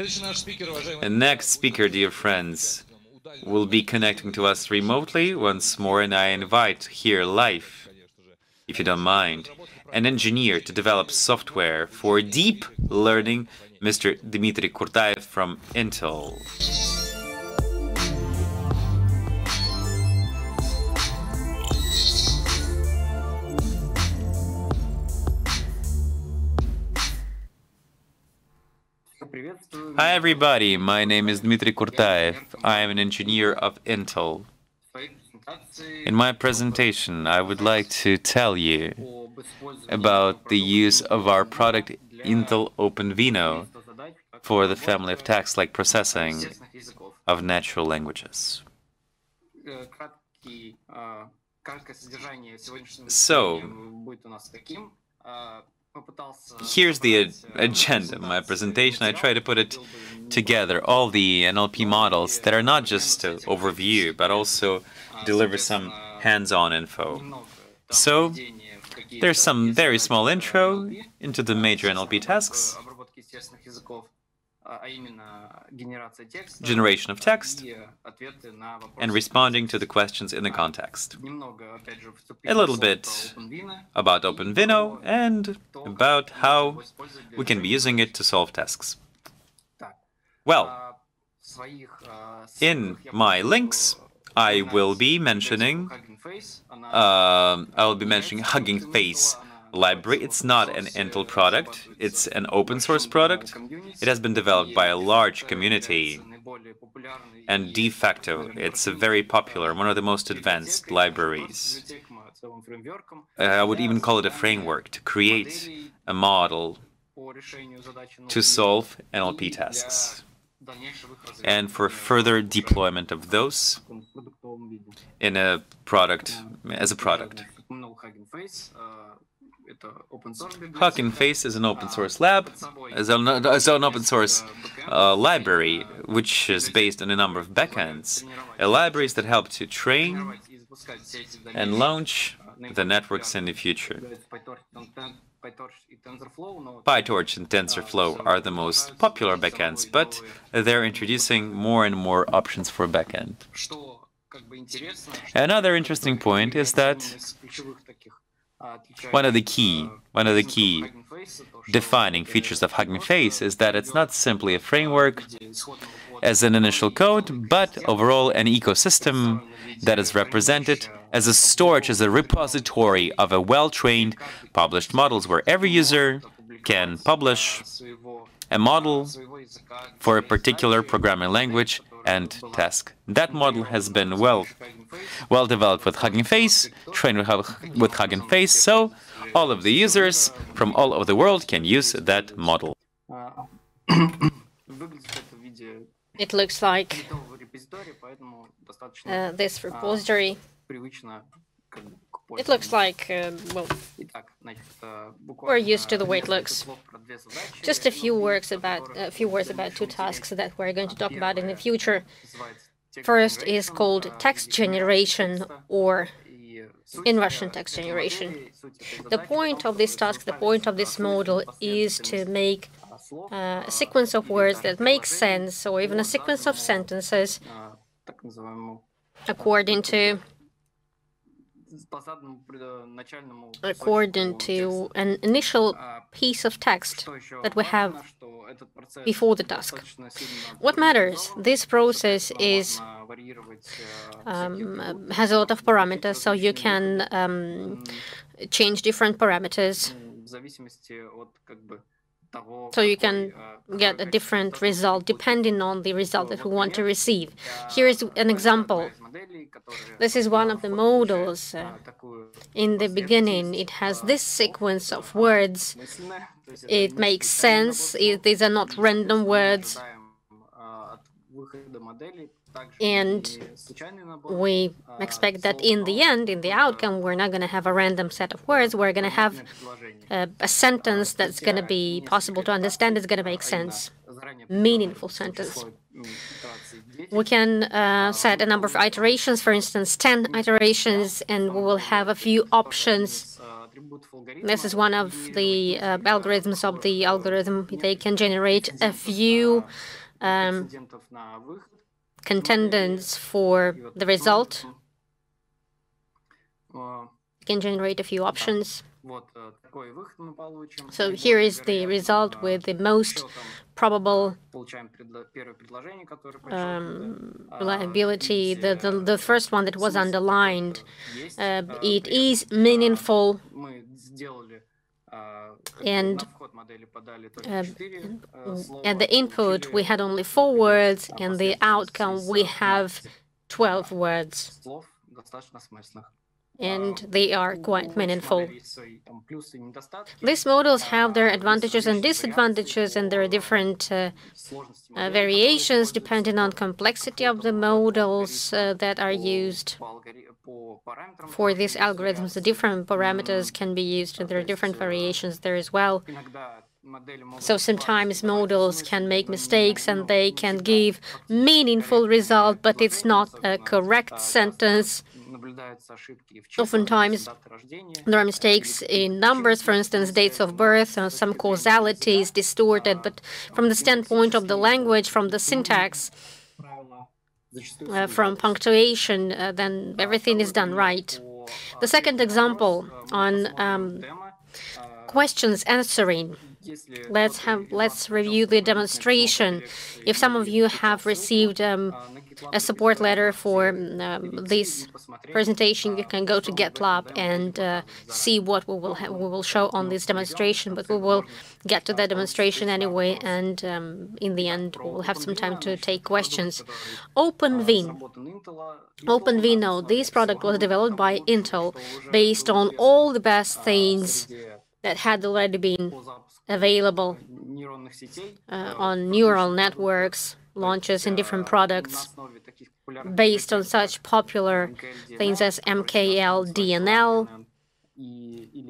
The next speaker, dear friends, will be connecting to us remotely once more, and I invite here live, if you don't mind, an engineer to develop software for deep learning, Mr. Dmitry Kurtaev from Intel. Hi everybody, my name is Dmitry Kurtaev. I am an engineer of Intel. In my presentation, I would like to tell you about the use of our product Intel OpenVINO for the family of tasks-like processing of natural languages. So, here's the agenda of my presentation. I try to put it together, all the NLP models that are not just an overview, but also deliver some hands-on info. So, there's some very small intro into the major NLP tasks, generation of text, and responding to the questions in the context. A little bit about OpenVINO and about how we can be using it to solve tasks. Well, in my links, I will be mentioning Hugging Face library. It's not an Intel product, it's an open source product. It has been developed by a large community, and de facto it's a very popular, one of the most advanced libraries. I would even call it a framework to create a model to solve NLP tasks and for further deployment of those in a product, as a product. Hugging Face is an open source lab, is an open source library, which is based on a number of backends, libraries that help to train and launch the networks in the future. PyTorch and TensorFlow are the most popular backends, but they're introducing more and more options for backend. Another interesting point is that one of the key defining features of Hugging Face is that it's not simply a framework as an initial code, but overall an ecosystem that is represented as a storage, as a repository of a well-trained published models where every user can publish a model for a particular programming language and task. That model has been well developed with Hugging Face, trained with Hugging Face, so all of the users from all over the world can use that model. It looks like this repository. It looks like, well, we're used to the way it looks. Just a few words about two tasks that we're going to talk about in the future. First is called text generation, or in Russian text generation. The point of this task, the point of this model is to make a sequence of words that make sense, or even a sequence of sentences according to an initial piece of text that we have before the task. What matters? This process is has a lot of parameters, so you can change different parameters. So you can get a different result depending on the result that we want to receive. Here is an example. This is one of the models. In the beginning, it has this sequence of words. It makes sense. These are not random words. And we expect that in the end, in the outcome, we're not going to have a random set of words. We're going to have a sentence that's going to be possible to understand. It's going to make sense. Meaningful sentence. We can set a number of iterations, for instance, 10 iterations, and we will have a few options This is one of the algorithms of the algorithm. They can generate a few contenders for the result. Can generate a few options. So here is the result with the most probable reliability. The first one that was underlined, it is meaningful, and at the input we had only 4 words, and the outcome we have 12 words. And they are quite meaningful. These models have their advantages and disadvantages, and there are different variations depending on complexity of the models that are used. For these algorithms, the different parameters can be used, and there are different variations there as well. So sometimes models can make mistakes and they can give meaningful result, but it's not a correct sentence. Oftentimes, there are mistakes in numbers, for instance, dates of birth, some causality is distorted, but from the standpoint of the language, from the syntax, from punctuation, then everything is done right. The second example on questions answering. Let's review the demonstration. If some of you have received a support letter for this presentation, you can go to GitLab and see what we will show on this demonstration. But we will get to that demonstration anyway, and in the end, we'll have some time to take questions. OpenVINO. This product was developed by Intel based on all the best things that had already been available on neural networks, launches in different products based on such popular things as MKL-DNL,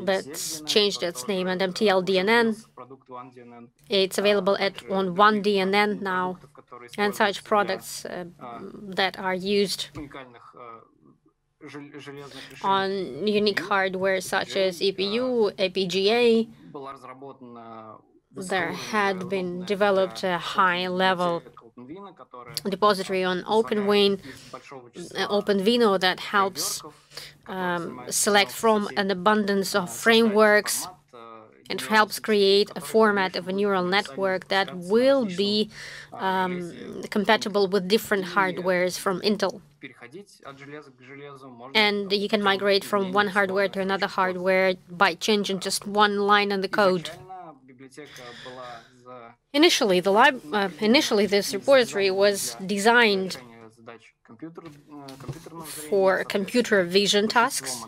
that's changed its name, and MTL-DNN. It's available on 1DNN now, and such products that are used on unique hardware such as EPU, APGA. There had been developed a high-level depository on OpenVINO that helps select from an abundance of frameworks. It helps create a format of a neural network that will be compatible with different hardwares from Intel. And you can migrate from one hardware to another hardware by changing just one line in the code. Initially, this repository was designed for computer vision tasks,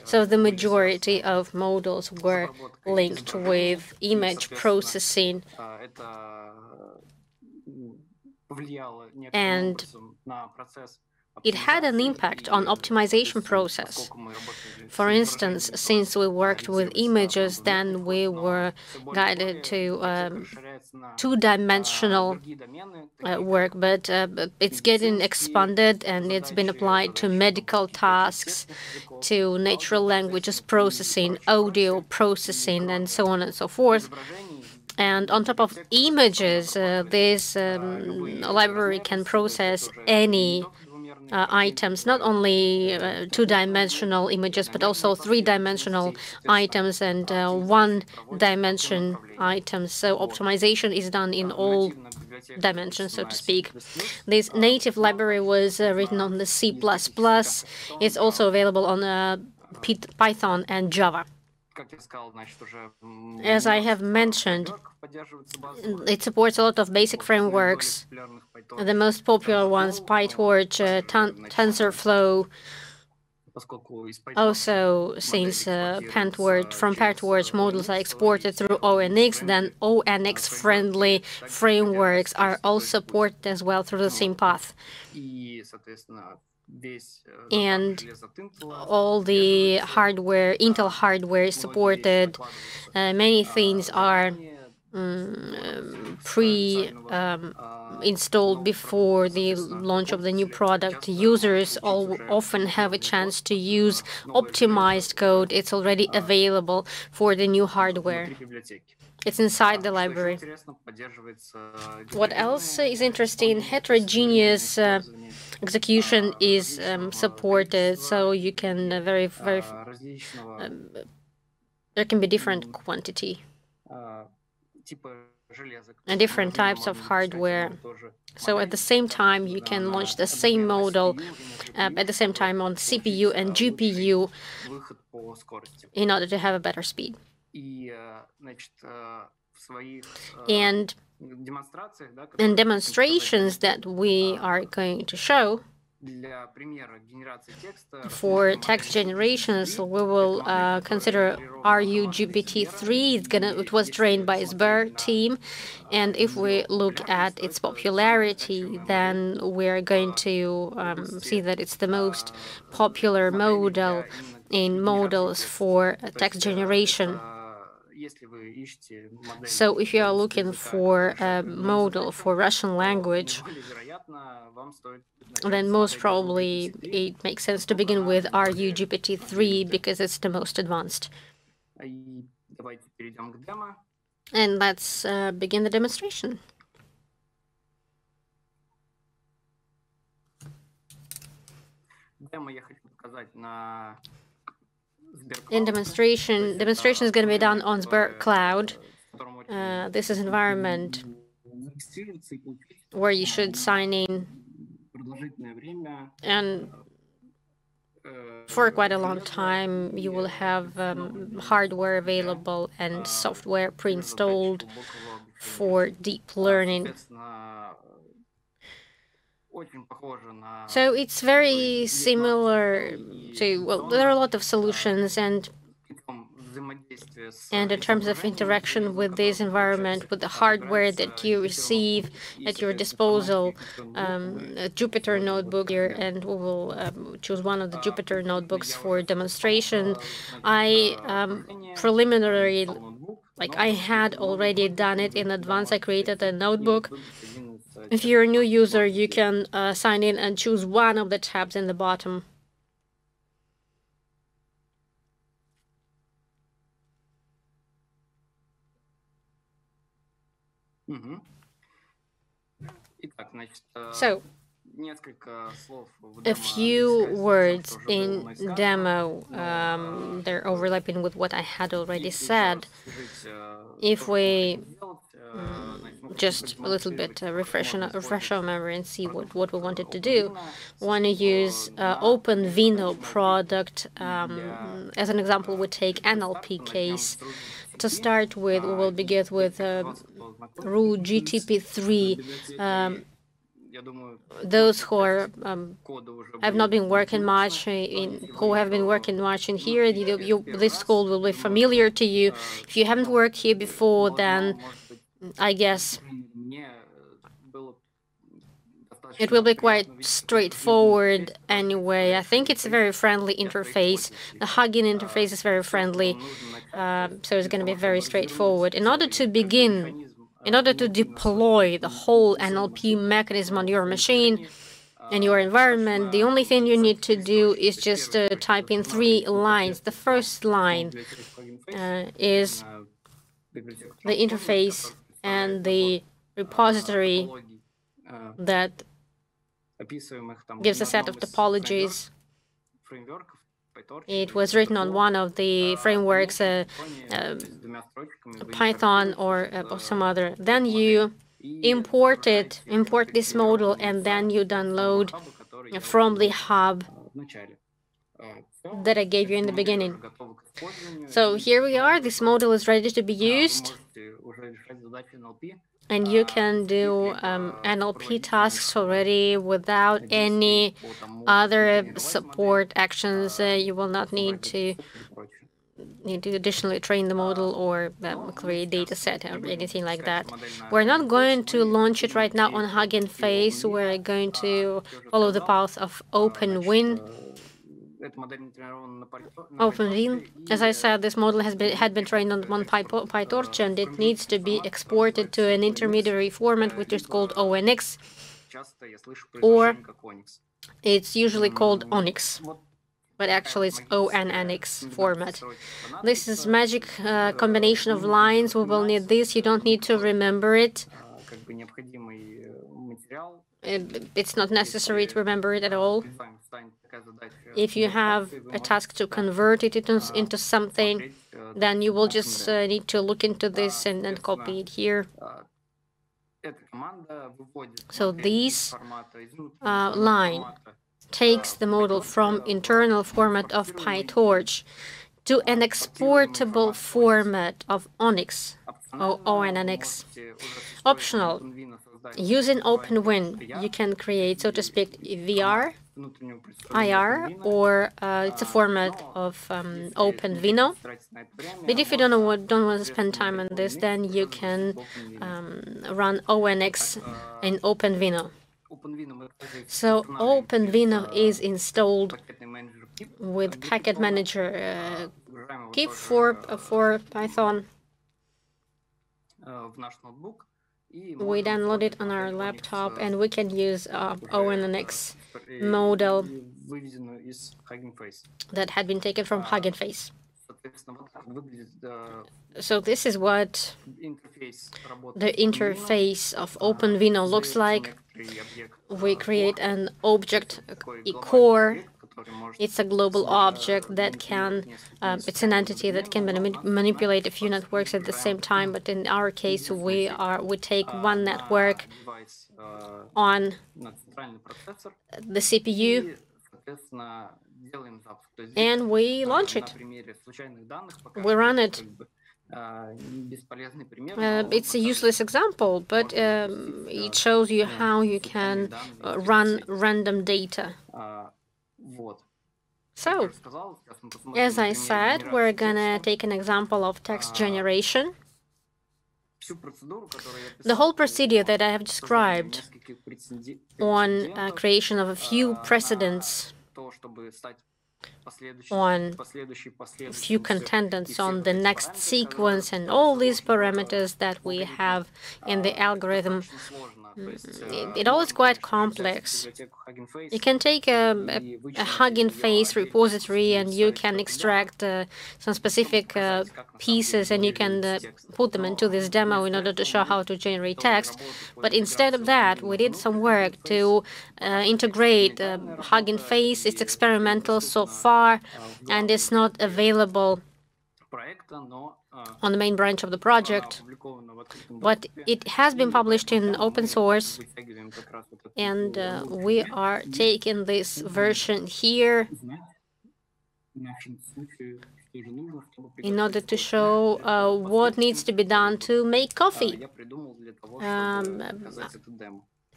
so the majority of models were linked with image processing, and it had an impact on optimization process. For instance, since we worked with images, then we were guided to two-dimensional work, but it's getting expanded, and it's been applied to medical tasks, to natural languages processing, audio processing, and so on and so forth. And on top of images, this library can process any items, not only two-dimensional images, but also three-dimensional items and one-dimension items. So optimization is done in all dimensions, so to speak. This native library was written on the C++. It's also available on Python and Java. As I have mentioned, it supports a lot of basic frameworks. The most popular ones, PyTorch, TensorFlow. Also, since from PyTorch models are exported through ONX, then ONX-friendly frameworks are all supported as well through the same path. And all the hardware, Intel hardware is supported. Many things are installed before the launch of the new product. Users often have a chance to use optimized code. It's already available for the new hardware. It's inside the library. What else is interesting? Heterogeneous execution is supported, so you can there can be different quantity and different types of hardware. So at the same time, you can launch the same model at the same time on CPU and GPU in order to have a better speed. And in demonstrations that we are going to show, for text generations, we will consider ruGPT-3. It was trained by Sber team, and if we look at its popularity, then we're going to see that it's the most popular model in models for text generation. So if you are looking for a model for Russian language, then most probably it makes sense to begin with ruGPT-3 because it's the most advanced. And let's begin the demonstration. In demonstration is going to be done on Sber Cloud. This is an environment where you should sign in, and for quite a long time you will have hardware available and software pre-installed for deep learning. So it's very similar to, well, there are a lot of solutions, and in terms of interaction with this environment, with the hardware that you receive at your disposal, a Jupyter notebook here, and we will choose one of the Jupyter notebooks for demonstration. I preliminary, like I had already done it in advance. I created a notebook. If you're a new user, you can sign in and choose one of the tabs in the bottom. So, a few words in demo, they're overlapping with what I had already said. If we just a little bit refresh our memory and see what we wanted to do, we want to use OpenVINO product. As an example, we take NLP case. To start with, we will begin with ruGPT-3. Those who are have not been working much who have been working much in here, this code will be familiar to you. If you haven't worked here before, then I guess it will be quite straightforward anyway. I think it's a very friendly interface. The Hugging interface is very friendly, so it's going to be very straightforward. In order to begin, in order to deploy the whole NLP mechanism on your machine and your environment, the only thing you need to do is just type in 3 lines. The first line is the interface and the repository that gives a set of topologies. It was written on one of the frameworks, Python or some other. Then you import this model, and then you download from the hub that I gave you in the beginning. So here we are. This model is ready to be used. And you can do NLP tasks already without any other support actions. You will not need to additionally train the model or create data set or anything like that. We're not going to launch it right now on Hugging Face. We're going to follow the path of OpenWin. OpenVIN. As I said, this model had been trained on PyTorch, and it needs to be exported to an intermediary format, which is called ONX, or it's usually called ONX, but actually it's ONNX format. This is magic combination of lines. We will need this. You don't need to remember it. It's not necessary to remember it at all. If you have a task to convert it into something, then you will just need to look into this and then copy it here. So this line takes the model from internal format of PyTorch to an exportable format of ONNX, or ONNX. Optional. Using OpenVIN, you can create, so to speak, VR, IR, or it's a format of OpenVINO. But if you don't want to spend time on this, then you can run ONX in OpenVINO. So OpenVINO is installed with Packet Manager key for Python. We download it on our laptop, and we can use ONNX model that had been taken from Hugging Face. So this is what the interface of OpenVINO looks like. We create an object, a core. It's a global object that can, it's an entity that can manipulate a few networks at the same time, but in our case, we take one network on the CPU, and we launch it. We run it. It's a useless example, but it shows you how you can run random data. So, as I said, we're gonna take an example of text generation. The whole procedure that I have described on creation of a few precedents, on a few contendants on the next sequence, and all these parameters that we have in the algorithm, it all is quite complex. You can take a Hugging Face repository and you can extract some specific pieces, and you can put them into this demo in order to show how to generate text. But instead of that, we did some work to integrate Hugging Face. It's experimental so far, and it's not available on the main branch of the project, but it has been published in open source, and we are taking this version here in order to show what needs to be done to make coffee.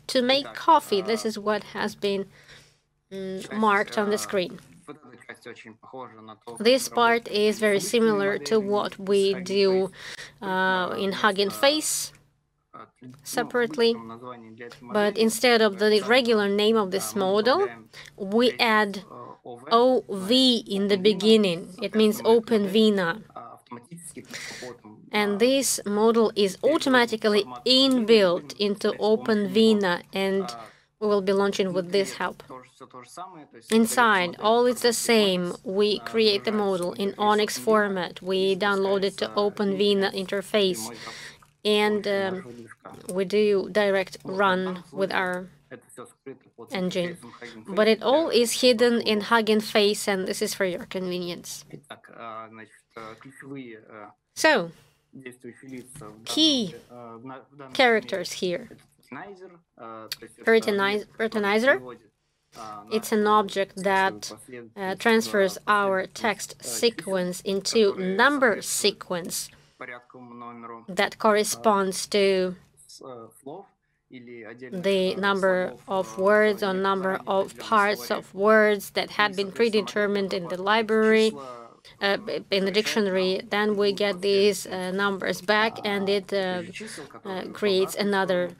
To make coffee, this is what has been marked on the screen. This part is very similar to what we do in Hugging Face separately, but instead of the regular name of this model, we add OV in the beginning. It means OpenVINO. And this model is automatically inbuilt into OpenVINO, and we will be launching with this help. Inside, all is the same. We create the model in ONNX format. We download it to OpenVINO interface, and we do direct run with our engine. But it all is hidden in Hugging Face, and this is for your convenience. So, key characters here. Pertinizer. It's an object that transfers our text sequence into number sequence that corresponds to the number of words or number of parts of words that had been predetermined in the library, in the dictionary. Then we get these numbers back, and it creates another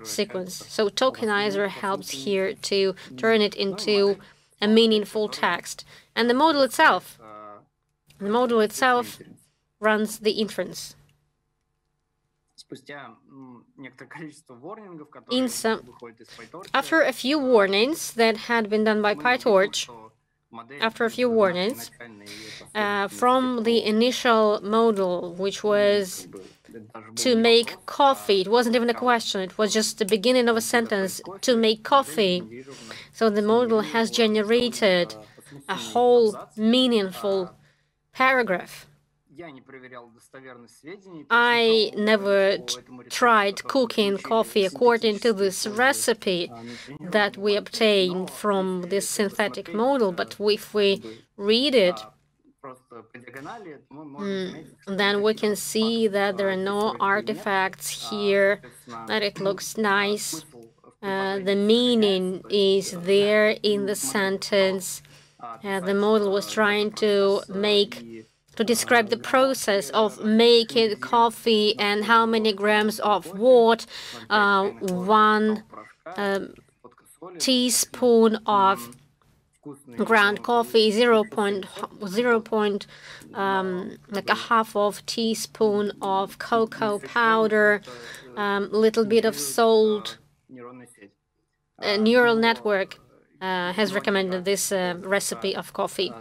sequence. So tokenizer helps here to turn it into a meaningful text. And the model itself runs the inference. After a few warnings that had been done by PyTorch, from the initial model, which was to make coffee, it wasn't even a question, it was just the beginning of a sentence, to make coffee. So the model has generated a whole meaningful paragraph. I never tried cooking coffee according to this recipe that we obtained from this synthetic model, but if we read it, then we can see that there are no artifacts here, that it looks nice. The meaning is there in the sentence. The model was trying to describe the process of making coffee and how many grams of what, 1 teaspoon of ground coffee, like a half of teaspoon of cocoa powder, little bit of salt. A neural network has recommended this recipe of coffee.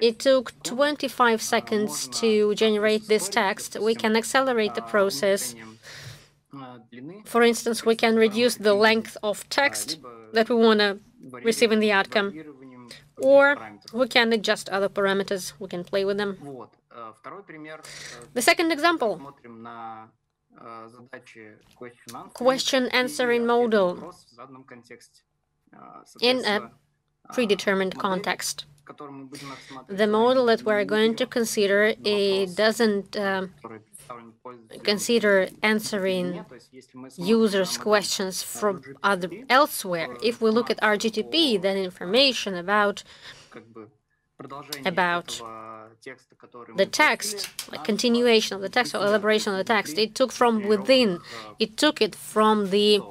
It took 25 seconds to generate this text. We can accelerate the process. For instance, we can reduce the length of text that we want to receive in the outcome, or we can adjust other parameters. We can play with them. The second example, question answering model in a predetermined context. The model that we're going to consider, it doesn't consider answering users' questions from elsewhere. If we look at ruGPT, then information about the text, like continuation of the text or elaboration of the text, it took from within. It took it from the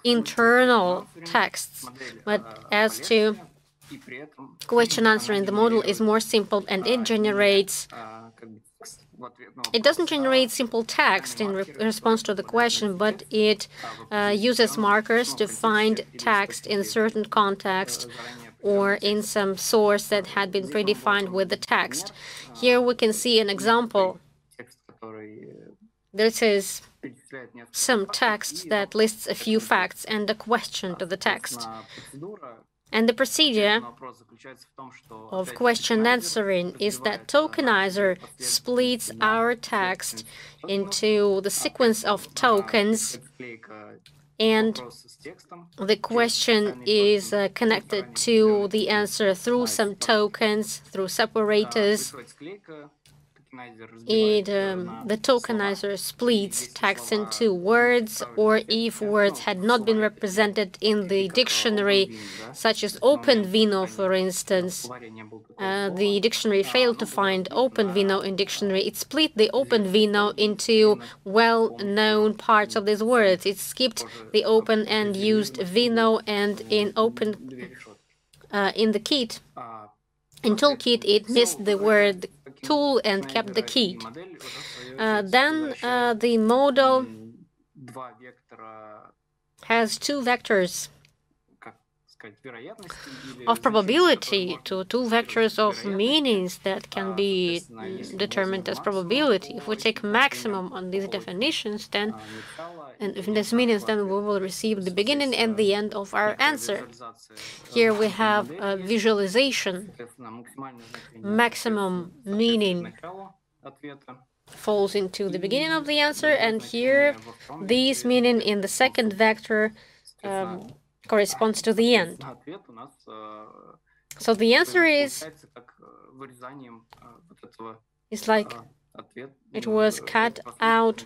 internal texts. But as to question answering, the model is more simple, and it doesn't generate simple text in response to the question, but it uses markers to find text in a certain context or in some source that had been predefined with the text. Here we can see an example. This is some text that lists a few facts and a question to the text. And the procedure of question answering is that tokenizer splits our text into the sequence of tokens, and the question is connected to the answer through some tokens, through separators. The tokenizer splits text into words, or if words had not been represented in the dictionary, such as OpenVino, for instance. The dictionary failed to find OpenVino in dictionary. It split the OpenVino into well-known parts of these words. It skipped the open and used vino, and in the kit, in toolkit, it missed the word tool and kept the key. Then the model has two vectors of probability to two vectors of meanings that can be determined as probability. If we take maximum on these definitions, then, and if this means, then we will receive the beginning and the end of our answer. Here we have a visualization. Maximum meaning falls into the beginning of the answer, and here this meaning in the second vector corresponds to the end. So the answer is like it was cut out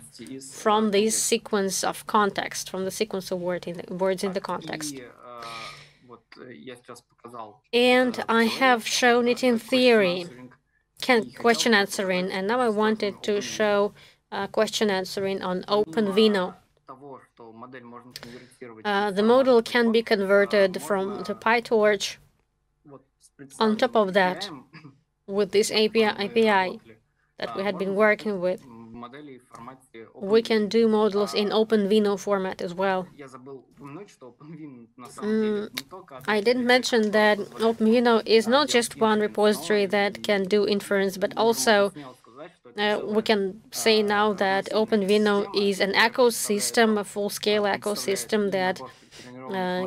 from this sequence of context, from the sequence of words in the context. And I have shown it in theory, question answering, and now I wanted to show question answering on OpenVino. The model can be converted from the PyTorch On top of that, with this API that we had been working with, we can do models in OpenVINO format as well. I didn't mention that OpenVINO is not just one repository that can do inference, but also we can say now that OpenVINO is an ecosystem, a full-scale ecosystem that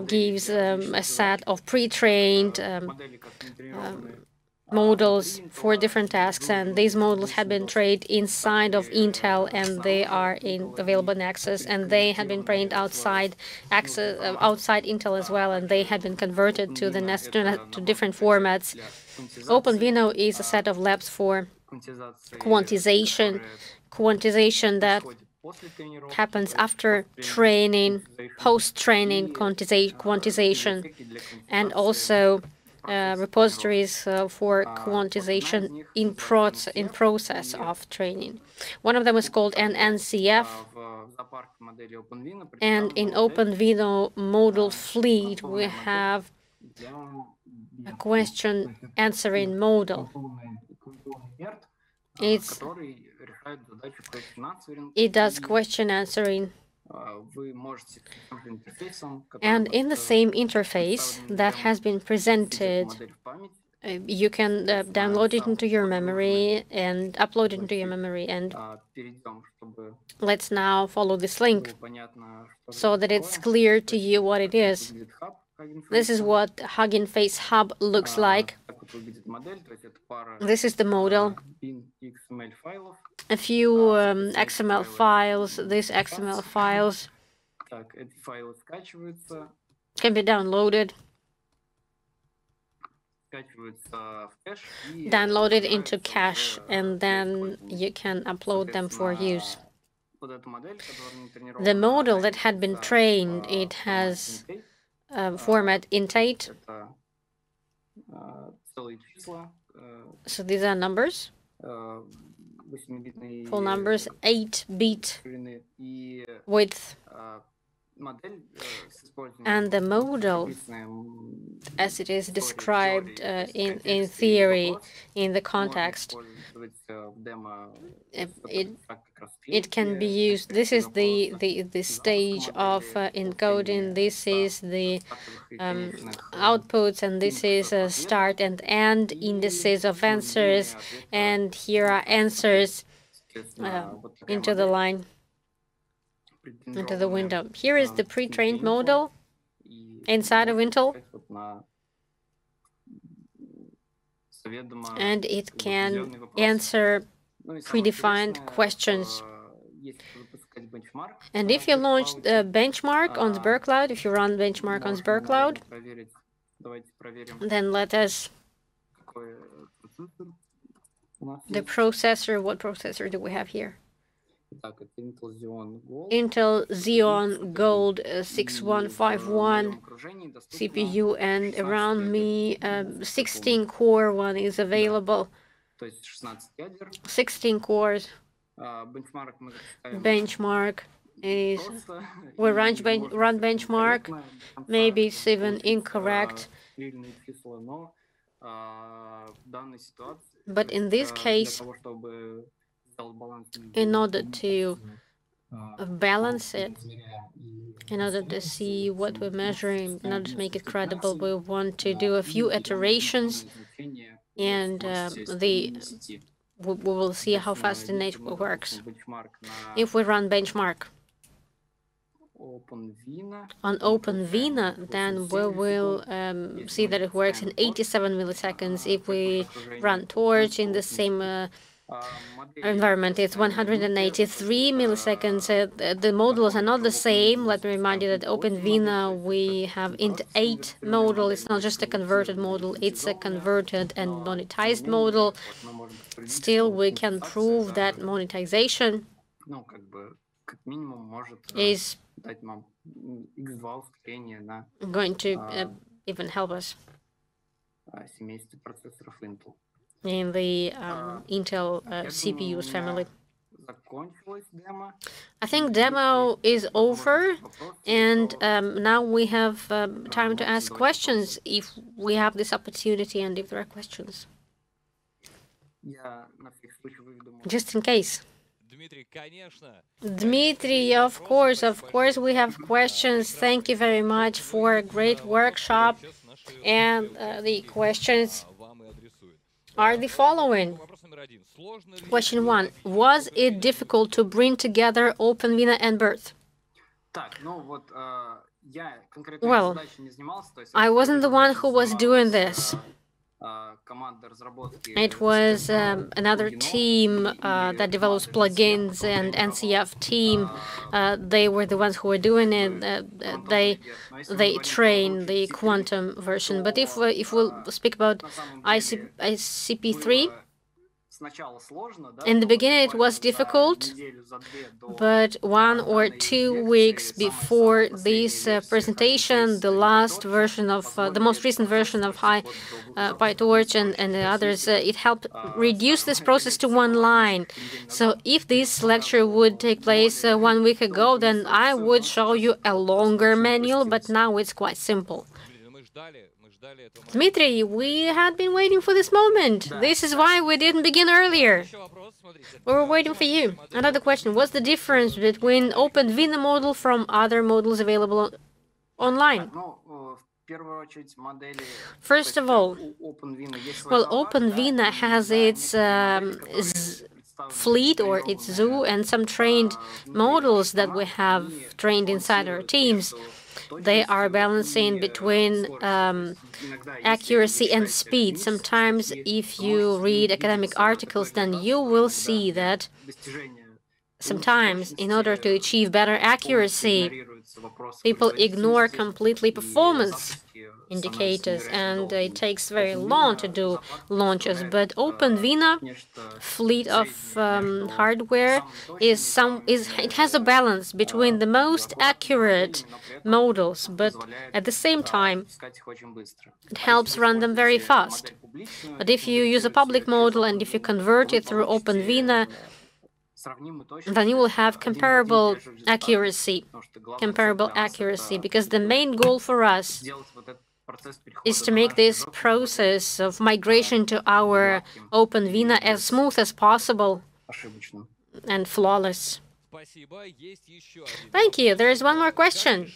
gives a set of pre-trained models for different tasks, and these models had been trained inside of Intel, and they are available in access, and they had been trained outside Intel as well, and they had been converted to different formats. OpenVINO is a set of labs for quantization that happens after training, post-training quantization, and also repositories for quantization in process of training. One of them is called an NCF, and in OpenVINO model fleet we have a question answering model. It does question answering. And in the same interface that has been presented, you can download it into your memory and upload it into your memory. And let's now follow this link so that it's clear to you what it is. This is what Hugging Face Hub looks like. This is the model. A few XML files. These XML files can be downloaded. Downloaded into cache, and then you can upload them for use. The model that had been trained, it has format int8. So these are numbers, full numbers, 8-bit width. And the model, as it is described in theory, in the context, it can be used. This is the stage of encoding. This is the outputs, and this is start and end indices of answers. And here are answers into the line, into the window. Here is the pre-trained model inside of Intel, and it can answer predefined questions. And if you launch the benchmark on SberCloud, if you run benchmark on SberCloud, then let us the processor. What processor do we have here? Intel Xeon Gold 6151 CPU, and around me 16-core one is available. 16 cores. Benchmark is we run benchmark. Maybe it's even incorrect. But in this case, in order to balance it, in order to see what we're measuring, in order to make it credible, we want to do a few iterations, and we will see how fast the network works. If we run benchmark on OpenVINO, then we will see that it works in 87 milliseconds. If we run Torch in the same environment, it's 183 milliseconds. The models are not the same. Let me remind you that OpenVINO, we have int8 model. It's not just a converted model, it's a converted and monetized model. Still, we can prove that monetization is going to even help us in the Intel CPUs family. I think demo is over, and now we have time to ask questions if we have this opportunity and if there are questions. Just in case. Dmitry, of course, we have questions. Thank you very much for a great workshop. And the questions are the following. Question 1. Was it difficult to bring together OpenVINA and Birth? Well, I wasn't the one who was doing this. It was another team that develops plugins, and NCF team. They were the ones who were doing it. They train the quantum version. But if we'll speak about ICP-3, in the beginning it was difficult, but 1 or 2 weeks before this presentation, the last version of the most recent version of PyTorch and the others, it helped reduce this process to 1 line. So if this lecture would take place 1 week ago, then I would show you a longer manual, but now it's quite simple. Dmitry, we had been waiting for this moment. This is why we didn't begin earlier. We were waiting for you. Another question. What's the difference between OpenVINA model from other models available online? First of all, well, OpenVINA has its fleet or its zoo and some trained models that we have trained inside our teams. They are balancing between accuracy and speed. Sometimes if you read academic articles, then you will see that sometimes in order to achieve better accuracy, people ignore completely performance indicators, and it takes very long to do launches. But OpenVINA fleet of hardware it has a balance between the most accurate models, but at the same time it helps run them very fast. But if you use a public model and if you convert it through OpenVINA, then you will have comparable accuracy, because the main goal for us is to make this process of migration to our OpenVINA as smooth as possible and flawless. Thank you. There is one more question.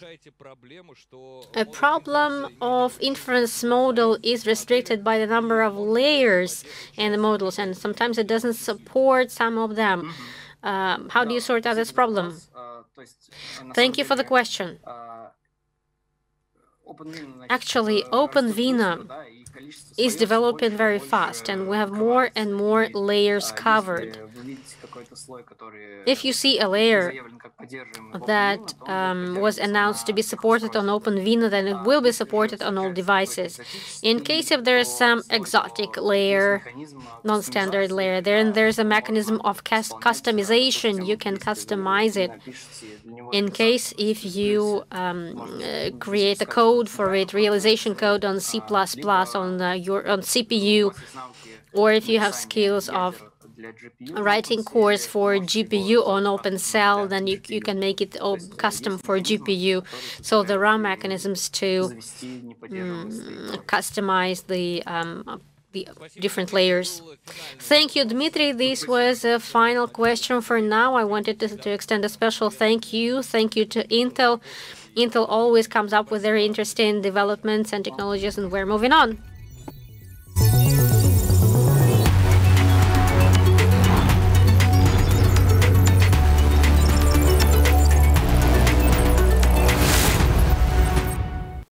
A problem of inference model is restricted by the number of layers in the models, and sometimes it doesn't support some of them. How do you sort out this problem? Thank you for the question. Actually, OpenVINA is developing very fast, and we have more and more layers covered. If you see a layer that was announced to be supported on OpenVINA, then it will be supported on all devices. In case if there is some exotic layer, non-standard layer, then there's a mechanism of customization. You can customize it. In case if you create a code for it, realization code on C++ on CPU, or if you have skills of writing cores for GPU on OpenCell, then you can make it custom for GPU. So there are mechanisms to customize the different layers. Thank you, Dmitry. This was a final question for now. I wanted to extend a special thank you. Thank you to Intel. Intel always comes up with very interesting developments and technologies, and we're moving on.